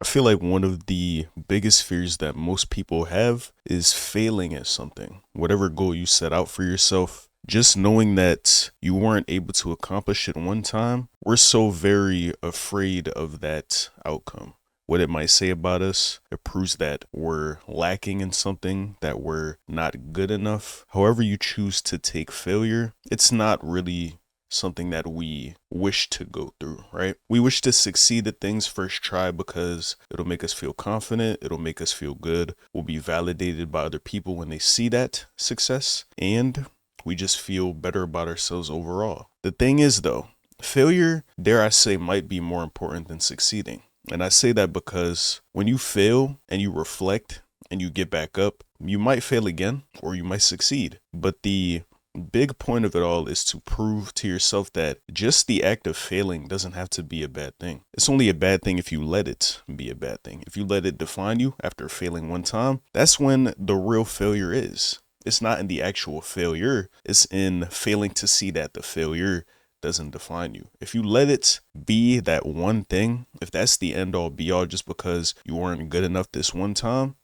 I feel like one of the biggest fears that most people have is failing at something. Whatever goal you set out for yourself, just knowing that you weren't able to accomplish it one time, we're so very afraid of that outcome. What it might say about us, it proves that we're lacking in something, that we're not good enough. However you choose to take failure, it's not really something that we wish to go through, right? We wish to succeed at things first try because it'll make us feel confident, it'll make us feel good, we'll be validated by other people when they see that success, and we just feel better about ourselves overall. The thing is though, failure, dare I say, might be more important than succeeding. And I say that because when you fail and you reflect and you get back up, you might fail again or you might succeed. But the big point of it all is to prove to yourself that just the act of failing doesn't have to be a bad thing. It's only a bad thing if you let it be a bad thing. If you let it define you after failing one time, that's when the real failure is. It's not in the actual failure, it's in failing to see that the failure doesn't define you. If you let it be that one thing, if that's the end all be all just because you weren't good enough this one time,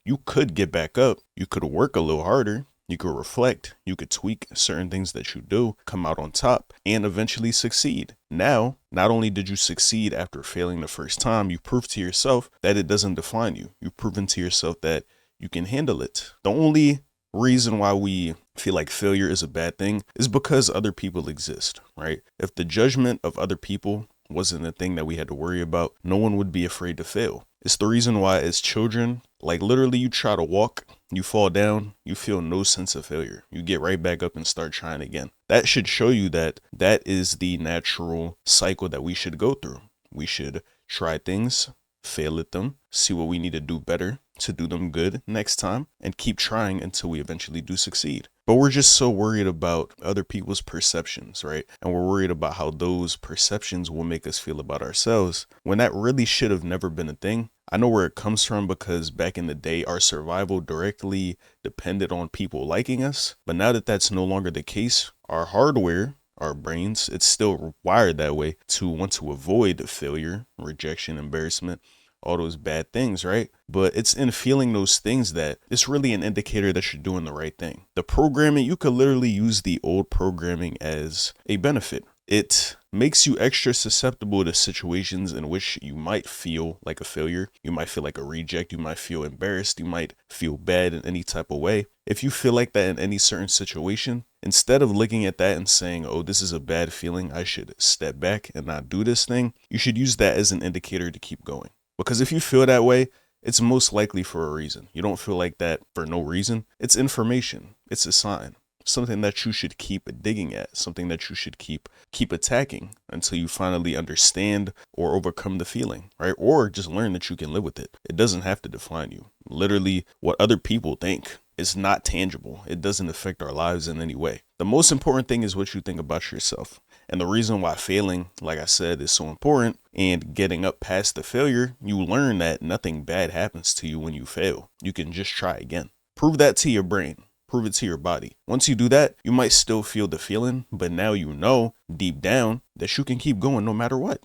you could get back up. You could work a little harder. You could reflect, you could tweak certain things that you do, come out on top, and eventually succeed. Now, not only did you succeed after failing the first time, you proved to yourself that it doesn't define you. You've proven to yourself that you can handle it. The only reason why we feel like failure is a bad thing is because other people exist, right? If the judgment of other people wasn't a thing that we had to worry about, no one would be afraid to fail. It's the reason why as children, like literally you try to walk, you fall down, you feel no sense of failure. You get right back up and start trying again. That should show you that that is the natural cycle that we should go through. We should try things, fail at them, see what we need to do better to do them good next time, and keep trying until we eventually do succeed. But we're just so worried about other people's perceptions, right? And we're worried about how those perceptions will make us feel about ourselves when that really should have never been a thing. I know where it comes from because back in the day, our survival directly depended on people liking us. But now that that's no longer the case, our hardware, our brains, it's still wired that way to want to avoid failure, rejection, embarrassment, all those bad things, right? But it's in feeling those things that it's really an indicator that you're doing the right thing. The programming, you could literally use the old programming as a benefit. It makes you extra susceptible to situations in which you might feel like a failure. You might feel like a reject. You might feel embarrassed. You might feel bad in any type of way. If you feel like that in any certain situation, instead of looking at that and saying, oh, this is a bad feeling, I should step back and not do this thing, you should use that as an indicator to keep going. Because if you feel that way, it's most likely for a reason. You don't feel like that for no reason. It's information. It's a sign. Something that you should keep digging at, something that you should keep attacking until you finally understand or overcome the feeling, right? Or just learn that you can live with it. It doesn't have to define you. Literally, what other people think is not tangible. It doesn't affect our lives in any way. The most important thing is what you think about yourself. And the reason why failing, like I said, is so important and getting up past the failure, you learn that nothing bad happens to you when you fail. You can just try again. Prove that to your brain. Prove it to your body. Once you do that, you might still feel the feeling, but now you know deep down that you can keep going no matter what.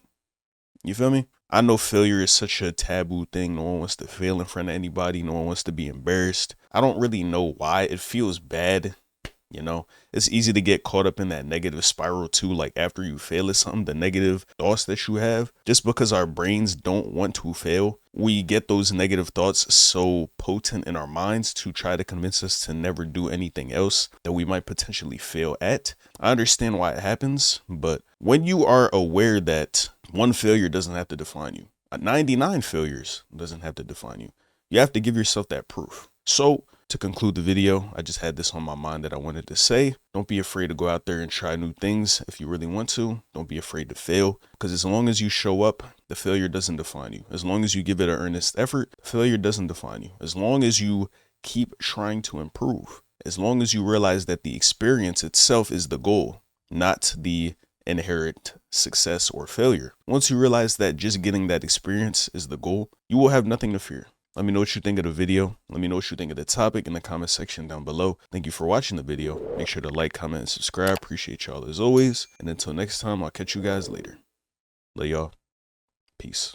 You feel me? I know failure is such a taboo thing. No one wants to fail in front of anybody. No one wants to be embarrassed. I don't really know why. It feels bad. You know, it's easy to get caught up in that negative spiral too. Like after you fail at something, the negative thoughts that you have, just because our brains don't want to fail, we get those negative thoughts so potent in our minds to try to convince us to never do anything else that we might potentially fail at. I understand why it happens, but when you are aware that one failure doesn't have to define you, 99 failures doesn't have to define you, you have to give yourself that proof. So to conclude the video, I just had this on my mind that I wanted to say. Don't be afraid to go out there and try new things if you really want to. Don't be afraid to fail, because as long as you show up, the failure doesn't define you. As long as you give it an earnest effort, failure doesn't define you. As long as you keep trying to improve, as long as you realize that the experience itself is the goal, not the inherent success or failure. Once you realize that just getting that experience is the goal, you will have nothing to fear. Let me know what you think of the video. Let me know what you think of the topic in the comment section down below. Thank you for watching the video. Make sure to like, comment, and subscribe. Appreciate y'all as always. And until next time, I'll catch you guys later. Love y'all. Peace.